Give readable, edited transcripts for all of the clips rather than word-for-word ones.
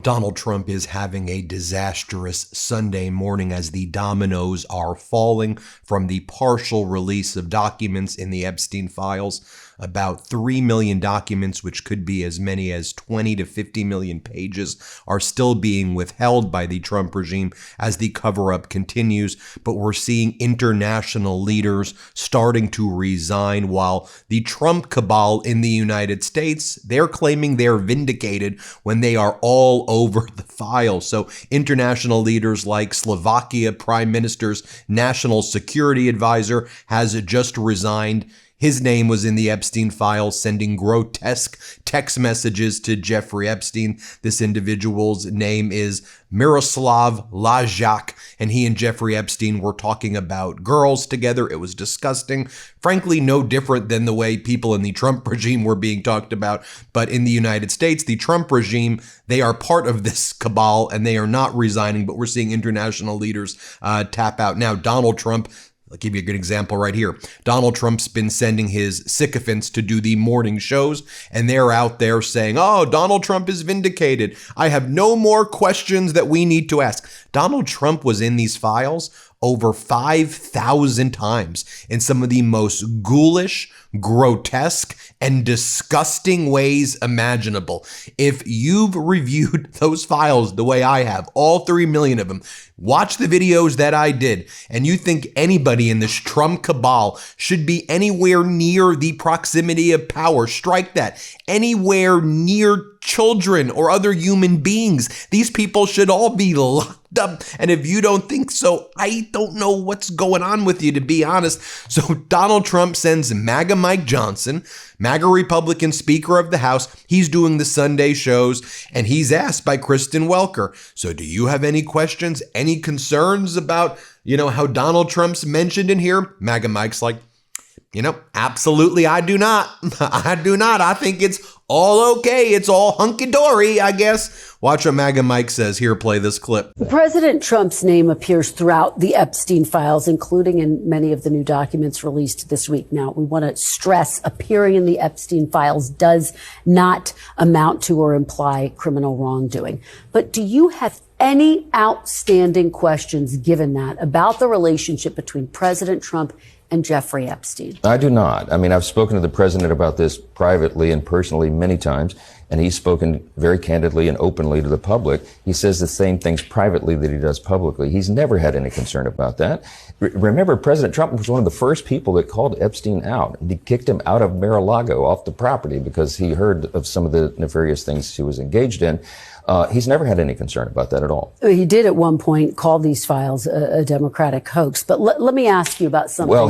Donald Trump is having a disastrous Sunday morning as the dominoes are falling from the partial release of documents in the Epstein files. About 3 million documents, which could be as many as 20 to 50 million pages, are still being withheld by the Trump regime as the cover-up continues. But we're seeing international leaders starting to resign, while the Trump cabal in the United States, they're claiming they're vindicated when they are all over the file. So international leaders like Slovakia Prime Minister's National Security Advisor has just resigned. His name was in the Epstein files, sending grotesque text messages to Jeffrey Epstein. This individual's name is Miroslav Lajak, and he and Jeffrey Epstein were talking about girls together. It was disgusting. Frankly, no different than the way people in the Trump regime were being talked about. But in the United States, the Trump regime, they are part of this cabal, and they are not resigning, but we're seeing international leaders tap out. Now, Donald Trump, I'll give you a good example right here. Donald Trump's been sending his sycophants to do the morning shows, and they're out there saying, oh, Donald Trump is vindicated. I have no more questions that we need to ask. Donald Trump was in these files over 5,000 times in some of the most ghoulish, grotesque, and disgusting ways imaginable. If you've reviewed those files the way I have, all 3 million of them, watch the videos that I did, and you think anybody in this Trump cabal should be anywhere near the proximity of power, strike that, anywhere near children or other human beings. These people should all be locked up. And if you don't think so, I don't know what's going on with you, to be honest. So Donald Trump sends MAGA Mike Johnson, MAGA Republican Speaker of the House. He's doing the Sunday shows, and he's asked by Kristen Welker, so do you have any questions, any concerns about, how Donald Trump's mentioned in here? MAGA Mike's like, absolutely, I do not. I do not. I think it's all okay. It's all hunky-dory, I guess. Watch what MAGA Mike says. Here, play this clip. President Trump's name appears throughout the Epstein files, including in many of the new documents released this week. Now, we want to stress appearing in the Epstein files does not amount to or imply criminal wrongdoing. But do you have any outstanding questions, given that, about the relationship between President Trump and Jeffrey Epstein? I do not. I mean, I've spoken to the president about this privately and personally many times, and he's spoken very candidly and openly to the public. He says the same things privately that he does publicly. He's never had any concern about that. Remember, President Trump was one of the first people that called Epstein out. He kicked him out of Mar-a-Lago, off the property, because he heard of some of the nefarious things he was engaged in. He's never had any concern about that at all. He did at one point call these files a Democratic hoax. But let me ask you about something. Well,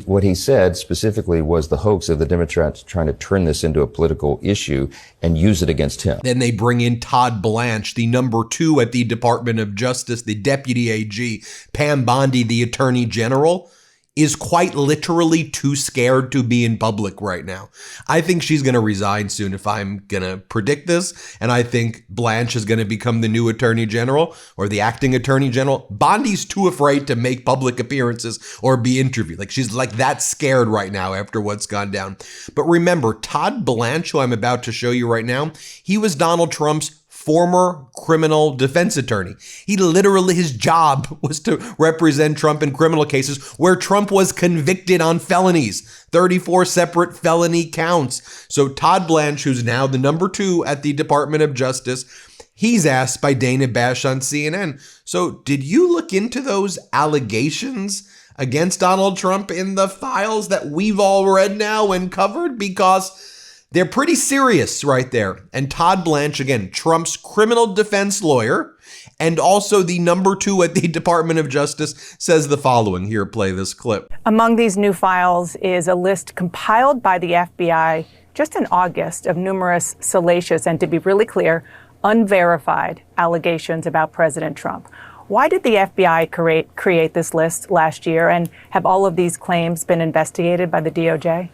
what he said specifically was the hoax of the Democrats trying to turn this into a political issue and use it against him. Then they bring in Todd Blanche, the number 2 at the Department of Justice, the Deputy AG. Pam Bondi, the Attorney General, is quite literally too scared to be in public right now. I think she's going to resign soon if I'm going to predict this. And I think Blanche is going to become the new Attorney General or the acting Attorney General. Bondi's too afraid to make public appearances or be interviewed. Like, she's like that scared right now after what's gone down. But remember, Todd Blanche, who I'm about to show you right now, he was Donald Trump's former criminal defense attorney. He literally, his job was to represent Trump in criminal cases where Trump was convicted on felonies, 34 separate felony counts. So Todd Blanche, who's now the number 2 at the Department of Justice, he's asked by Dana Bash on CNN, so did you look into those allegations against Donald Trump in the files that we've all read now and covered? Because they're pretty serious right there. And Todd Blanche, again, Trump's criminal defense lawyer, and also the number 2 at the Department of Justice, says the following. Here, play this clip. Among these new files is a list compiled by the FBI just in August of numerous salacious and, to be really clear, unverified allegations about President Trump. Why did the FBI create this list last year, and have all of these claims been investigated by the DOJ?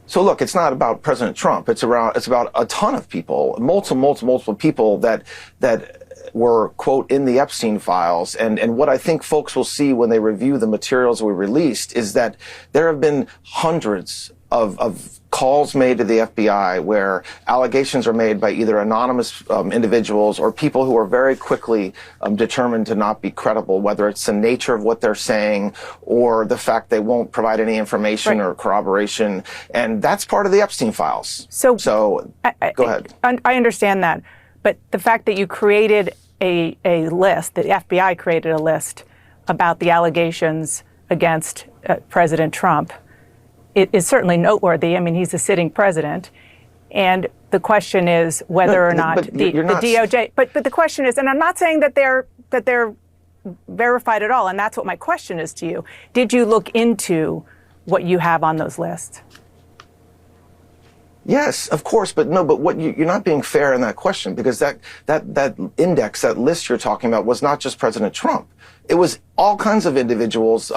So look, it's not about President Trump. It's about a ton of people, multiple people that were, quote, in the Epstein files. And what I think folks will see when they review the materials we released is that there have been hundreds of calls made to the FBI where allegations are made by either anonymous individuals or people who are very quickly determined to not be credible, whether it's the nature of what they're saying or the fact they won't provide any information or corroboration. And that's part of the Epstein files. So go ahead. I understand that. But the fact that you created a list, the FBI created a list about the allegations against President Trump, it is certainly noteworthy. I mean, he's a sitting president. And the question is whether or not the DOJ, but the question is, and I'm not saying that they're verified at all, and that's what my question is to you. Did you look into what you have on those lists? Yes, of course, but what you're not being fair in that question, because that index, that list you're talking about, was not just President Trump. It was all kinds of individuals,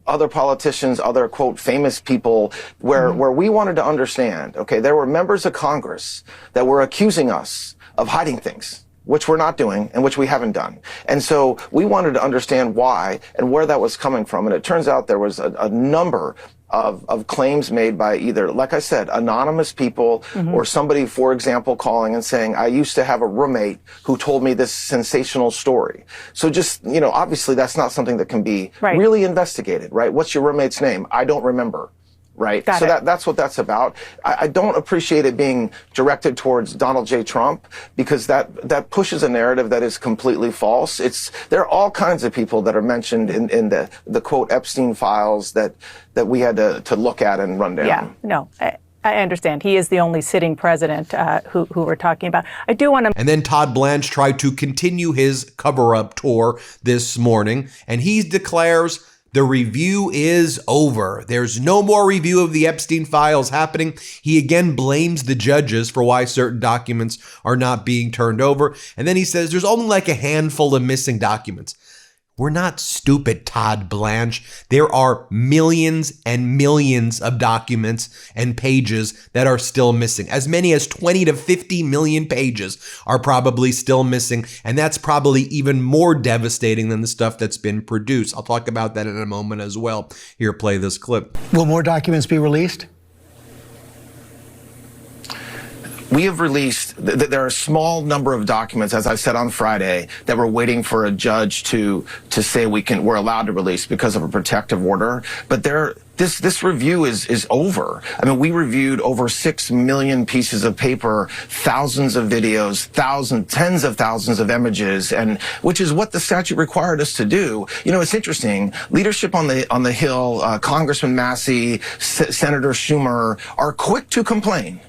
other politicians, other, quote, famous people, where we wanted to understand, okay, there were members of Congress that were accusing us of hiding things, which we're not doing and which we haven't done. And so we wanted to understand why and where that was coming from. And it turns out there was a number of claims made by either, like I said, anonymous people or somebody, for example, calling and saying, I used to have a roommate who told me this sensational story. So just, obviously that's not something that can be really investigated, right? What's your roommate's name? I don't remember. Right. So that's what that's about. I don't appreciate it being directed towards Donald J. Trump, because that pushes a narrative that is completely false. There are all kinds of people that are mentioned in the quote Epstein files that we had to look at and run down. Yeah, no. I understand. He is the only sitting president who we're talking about. I do want to. And then Todd Blanche tried to continue his cover-up tour this morning, and he declares the review is over. There's no more review of the Epstein files happening. He again blames the judges for why certain documents are not being turned over. And then he says there's only like a handful of missing documents. We're not stupid, Todd Blanche. There are millions and millions of documents and pages that are still missing. As many as 20 to 50 million pages are probably still missing, and that's probably even more devastating than the stuff that's been produced. I'll talk about that in a moment as well. Here, play this clip. Will more documents be released? We have released, there are a small number of documents, as I said on Friday, that we're waiting for a judge to say we're allowed to release because of a protective order. But this review is over. I mean, we reviewed over 6 million pieces of paper, thousands of videos, tens of thousands of images, and which is what the statute required us to do. It's interesting. Leadership on the Hill, Congressman Massey, Senator Schumer are quick to complain.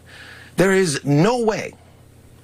There is no way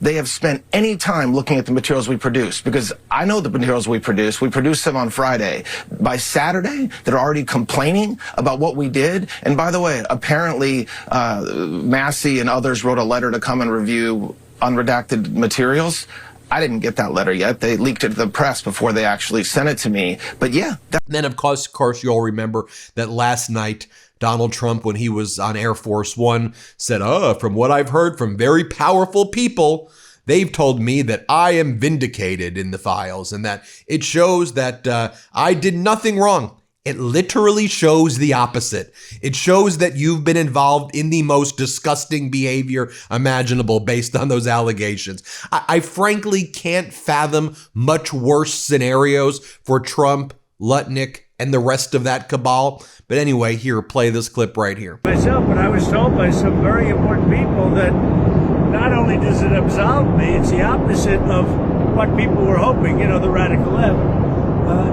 they have spent any time looking at the materials we produce, because I know the materials we produced. We produced them on Friday. By Saturday, they're already complaining about what we did. And by the way, apparently Massey and others wrote a letter to come and review unredacted materials. I didn't get that letter yet. They leaked it to the press before they actually sent it to me. But yeah. Then, of course, you'll remember that last night, Donald Trump, when he was on Air Force One, said, from what I've heard from very powerful people, they've told me that I am vindicated in the files and that it shows that I did nothing wrong. It literally shows the opposite. It shows that you've been involved in the most disgusting behavior imaginable based on those allegations. I frankly can't fathom much worse scenarios for Trump, Lutnick, and the rest of that cabal. But anyway, here, play this clip right here. Myself, but I was told by some very important people that not only does it absolve me, it's the opposite of what people were hoping, the radical left.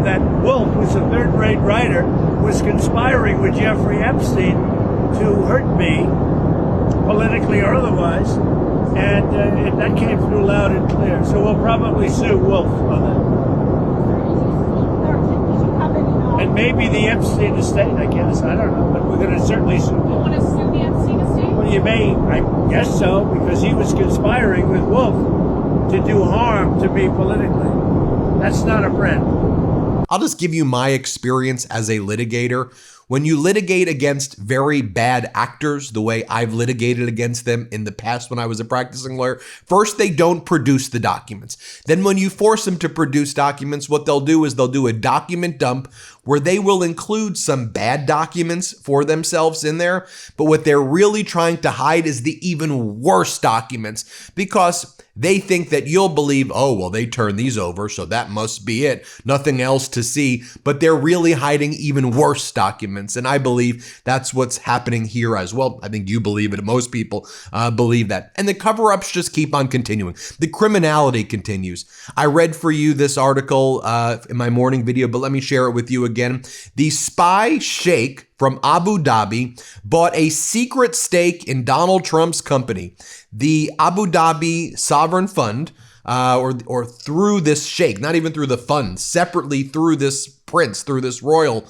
That Wolf, who's a third-rate writer, was conspiring with Jeffrey Epstein to hurt me, politically or otherwise, and that came through loud and clear. So we'll probably sue Wolf on that. And maybe the Epstein estate, I guess. I don't know, but we're going to certainly sue them. You want to sue the Epstein estate? Well, you may, I guess so, because he was conspiring with Wolf to do harm to me politically. That's not a friend. I'll just give you my experience as a litigator. When you litigate against very bad actors, the way I've litigated against them in the past when I was a practicing lawyer, first, they don't produce the documents. Then when you force them to produce documents, what they'll do is they'll do a document dump where they will include some bad documents for themselves in there, but what they're really trying to hide is the even worse documents, because they think that you'll believe, oh, well, they turned these over, so that must be it. Nothing else to see. But they're really hiding even worse documents. And I believe that's what's happening here as well. I think you believe it. Most people believe that. And the cover-ups just keep on continuing. The criminality continues. I read for you this article in my morning video, but let me share it with you again. The spy sheikh from Abu Dhabi bought a secret stake in Donald Trump's company. The Abu Dhabi Sovereign Fund, or through this sheikh, not even through the fund, separately through this prince, through this royal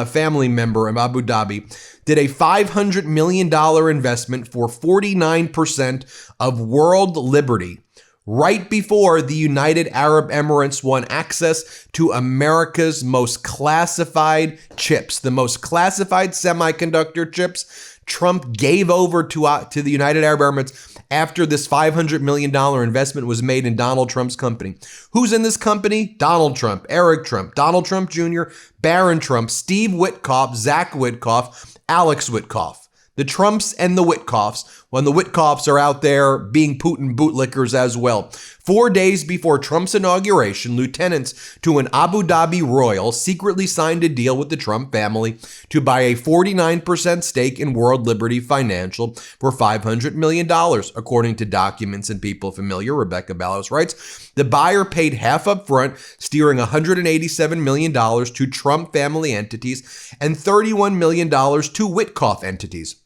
family member of Abu Dhabi, did a $500 million investment for 49% of World Liberty, right before the United Arab Emirates won access to America's most classified chips, the most classified semiconductor chips. Trump gave over to the United Arab Emirates after this $500 million investment was made in Donald Trump's company. Who's in this company? Donald Trump, Eric Trump, Donald Trump Jr., Barron Trump, Steve Witkoff, Zach Witkoff, Alex Witkoff. The Trumps and the Witkoffs, when the Witkoffs are out there being Putin bootlickers as well. 4 days before Trump's inauguration, lieutenants to an Abu Dhabi royal secretly signed a deal with the Trump family to buy a 49% stake in World Liberty Financial for $500 million, according to documents and people familiar. Rebecca Ballos writes, the buyer paid half up front, steering $187 million to Trump family entities and $31 million to Witkoff entities.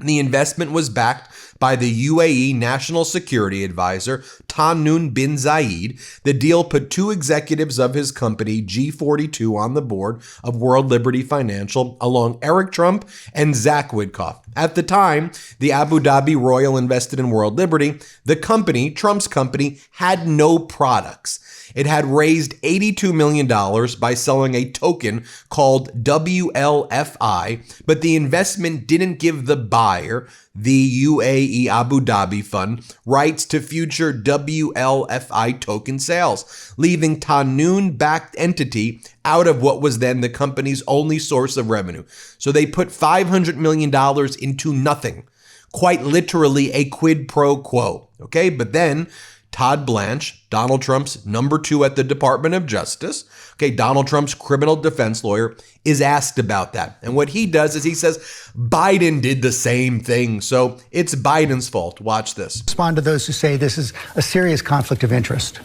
The investment was backed by the UAE National Security Advisor, Tahnoun bin Zayed. The deal put two executives of his company, G42, on the board of World Liberty Financial, along Eric Trump and Zach Witkoff. At the time, the Abu Dhabi Royal invested in World Liberty. The company, Trump's company, had no products. It had raised $82 million by selling a token called WLFI, but the investment didn't give the buyer, the UAE Abu Dhabi Fund, rights to future WLFI token sales, leaving Tahnoun-backed entity out of what was then the company's only source of revenue. So they put $500 million into nothing, quite literally a quid pro quo. Okay, but then Todd Blanche, Donald Trump's number 2 at the Department of Justice, Donald Trump's criminal defense lawyer, is asked about that. And what he does is he says Biden did the same thing, so it's Biden's fault. Watch this. Respond to those who say this is a serious conflict of interest.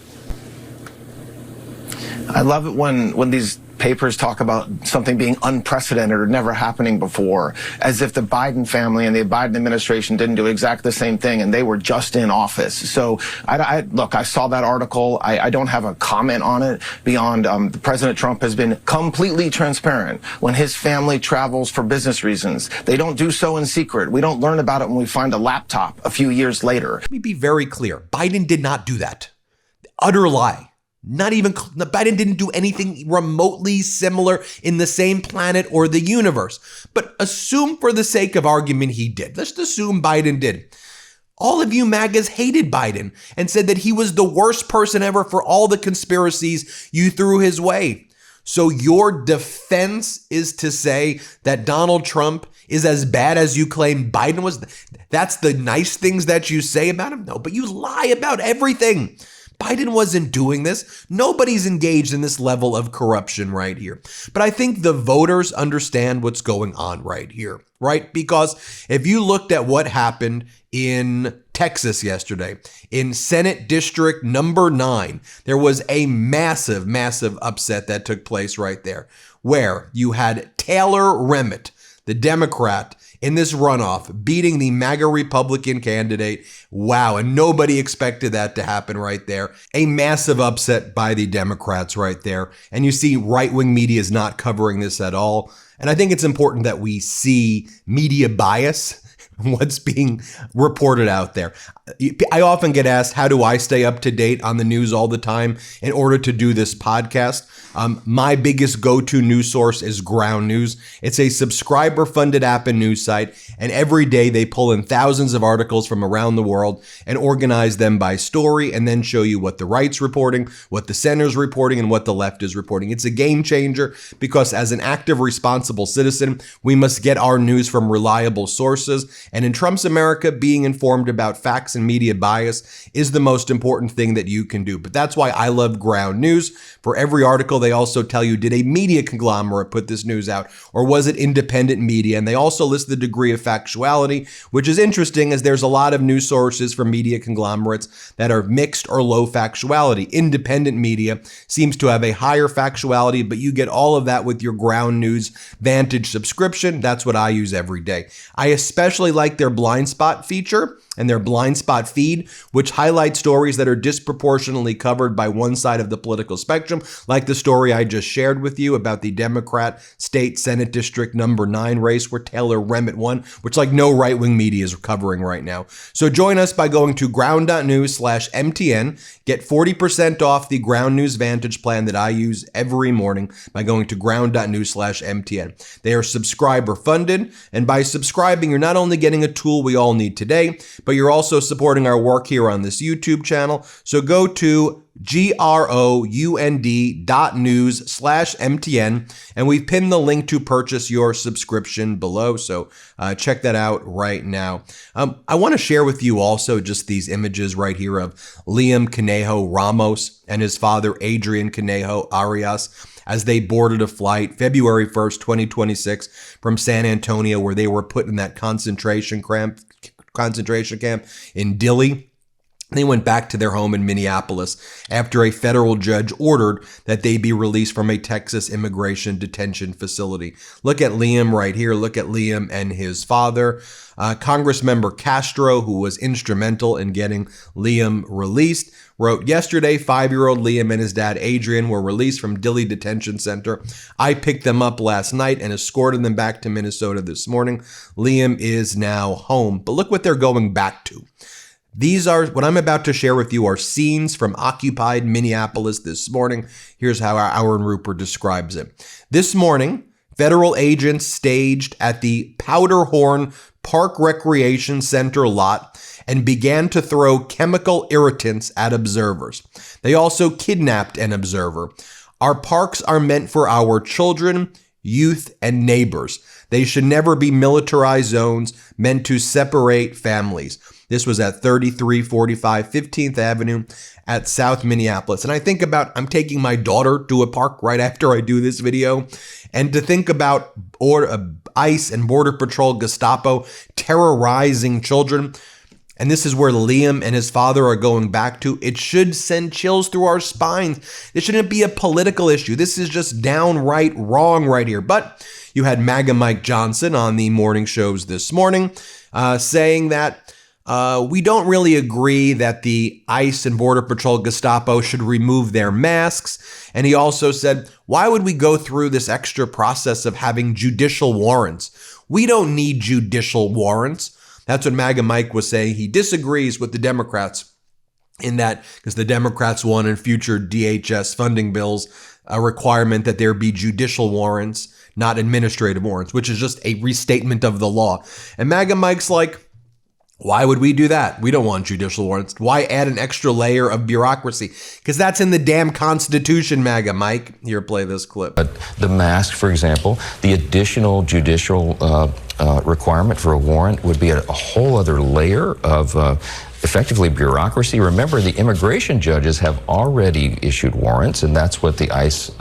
I love it when these papers talk about something being unprecedented or never happening before, as if the Biden family and the Biden administration didn't do exactly the same thing and they were just in office. So look, I saw that article. I don't have a comment on it beyond President Trump has been completely transparent when his family travels for business reasons. They don't do so in secret. We don't learn about it when we find a laptop a few years later. Let me be very clear. Biden did not do that. Utter lie. Not even Biden didn't do anything remotely similar in the same planet or the universe. But assume for the sake of argument he did. Let's assume Biden did. All of you MAGAs hated Biden and said that he was the worst person ever for all the conspiracies you threw his way. So your defense is to say that Donald Trump is as bad as you claim Biden was? That's the nice things that you say about him? No, but you lie about everything. Biden wasn't doing this. Nobody's engaged in this level of corruption right here. But I think the voters understand what's going on right here, right? Because if you looked at what happened in Texas yesterday, in Senate District number 9, there was a massive, massive upset that took place right there, where you had Taylor Remmett, the Democrat, in this runoff, beating the MAGA Republican candidate. Wow, and nobody expected that to happen right there. A massive upset by the Democrats right there. And you see right-wing media is not covering this at all. And I think it's important that we see media bias what's being reported out there. I often get asked, how do I stay up to date on the news all the time in order to do this podcast? My biggest go-to news source is Ground News. It's a subscriber-funded app and news site, and every day they pull in thousands of articles from around the world and organize them by story and then show you what the right's reporting, what the center's reporting, and what the left is reporting. It's a game changer because as an active, responsible citizen, we must get our news from reliable sources. And in Trump's America, being informed about facts and media bias is the most important thing that you can do. But that's why I love Ground News. For every article, they also tell you, did a media conglomerate put this news out, or was it independent media? And they also list the degree of factuality, which is interesting as there's a lot of news sources from media conglomerates that are mixed or low factuality. Independent media seems to have a higher factuality, but you get all of that with your Ground News Vantage subscription. That's what I use every day. I especially like their blind spot feature and their blind spot feed, which highlight stories that are disproportionately covered by one side of the political spectrum, like the story I just shared with you about the Democrat State Senate District number 9 race where Taylor Remmett won, which like no right-wing media is covering right now. So join us by going to ground.news/MTN. Get 40% off the Ground News Vantage plan that I use every morning by going to ground.news/MTN. They are subscriber funded, and by subscribing, you're not only getting a tool we all need today, but you're also supporting our work here on this YouTube channel. So go to ground.news/MTN, and we've pinned the link to purchase your subscription below. So check that out right now. I want to share with you also just these images right here of Liam Conejo Ramos and his father, Adrian Conejo Arias, as they boarded a flight February 1st, 2026 from San Antonio, where they were put in that concentration camp in Dilley. They went back to their home in Minneapolis after a federal judge ordered that they be released from a Texas immigration detention facility. Look at Liam right here. Look at Liam and his father. Congressmember Castro, who was instrumental in getting Liam released, wrote, yesterday, 5-year-old Liam and his dad, Adrian, were released from Dilley Detention Center. I picked them up last night and escorted them back to Minnesota this morning. Liam is now home. But look what they're going back to. These are, what I'm about to share with you are scenes from occupied Minneapolis this morning. Here's how Aaron Rupert describes it. This morning, federal agents staged at the Powderhorn Park Recreation Center lot and began to throw chemical irritants at observers. They also kidnapped an observer. Our parks are meant for our children, youth, and neighbors. They should never be militarized zones meant to separate families. This was at 3345 15th Avenue at South Minneapolis. And I think about, I'm taking my daughter to a park right after I do this video, and to think about ICE and Border Patrol, Gestapo terrorizing children. And this is where Liam and his father are going back to. It should send chills through our spines. This shouldn't be a political issue. This is just downright wrong right here. But you had MAGA Mike Johnson on the morning shows this morning saying that we don't really agree that the ICE and Border Patrol Gestapo should remove their masks. And he also said, why would we go through this extra process of having judicial warrants? We don't need judicial warrants. That's what MAGA Mike was saying. He disagrees with the Democrats in that, because the Democrats want in future DHS funding bills a requirement that there be judicial warrants, not administrative warrants, which is just a restatement of the law. And MAGA Mike's like, why would we do that? We don't want judicial warrants. Why add an extra layer of bureaucracy? Because that's in the damn Constitution, MAGA Mike. Here, play this clip. The mask, for example, the additional judicial requirement for a warrant would be a whole other layer of effectively bureaucracy. Remember, the immigration judges have already issued warrants, and that's what the ICE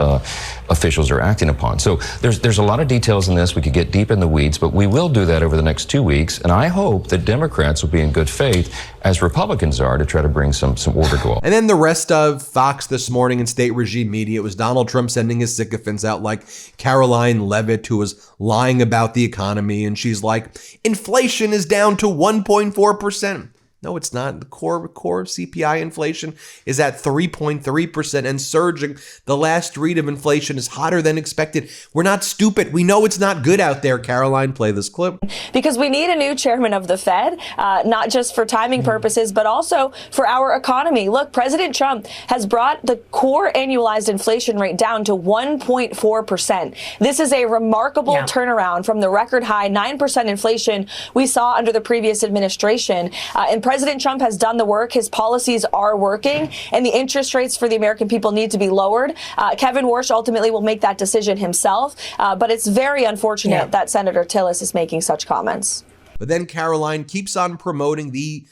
officials are acting upon. So there's a lot of details in this. We could get deep in the weeds, but we will do that over the next 2 weeks. And I hope that Democrats will be in good faith, as Republicans are, to try to bring some order to all. And then the rest of Fox this morning and state regime media, it was Donald Trump sending his sycophants out like Caroline Leavitt, who was lying about the economy. And she's like, inflation is down to 1.4%. No, it's not. The core CPI inflation is at 3.3% and surging. The last read of inflation is hotter than expected. We're not stupid. We know it's not good out there. Caroline, play this clip. Because we need a new chairman of the Fed, not just for timing purposes, but also for our economy. Look, President Trump has brought the core annualized inflation rate down to 1.4%. This is a remarkable turnaround from the record high 9% inflation we saw under the previous administration. And President Trump has done the work. His policies are working, and the interest rates for the American people need to be lowered. Kevin Warsh ultimately will make that decision himself, but it's very unfortunate that Senator Tillis is making such comments. But then Caroline keeps on promoting the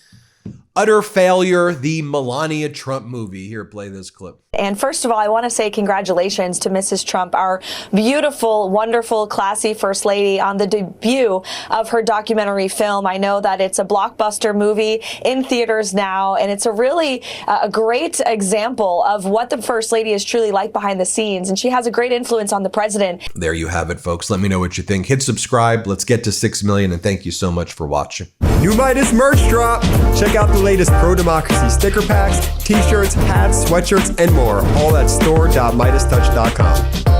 utter failure, the Melania Trump movie. Here, play this clip. And first of all, I want to say congratulations to Mrs. Trump, our beautiful, wonderful, classy First Lady, on the debut of her documentary film. I know that it's a blockbuster movie in theaters now, and it's a really a great example of what the First Lady is truly like behind the scenes. And she has a great influence on the president. There you have it, folks. Let me know what you think. Hit subscribe. Let's get to 6 million, and thank you so much for watching. New Meidas merch drop! Check out the latest pro-democracy sticker packs, t-shirts, hats, sweatshirts, and more. All at store.MeidasTouch.com.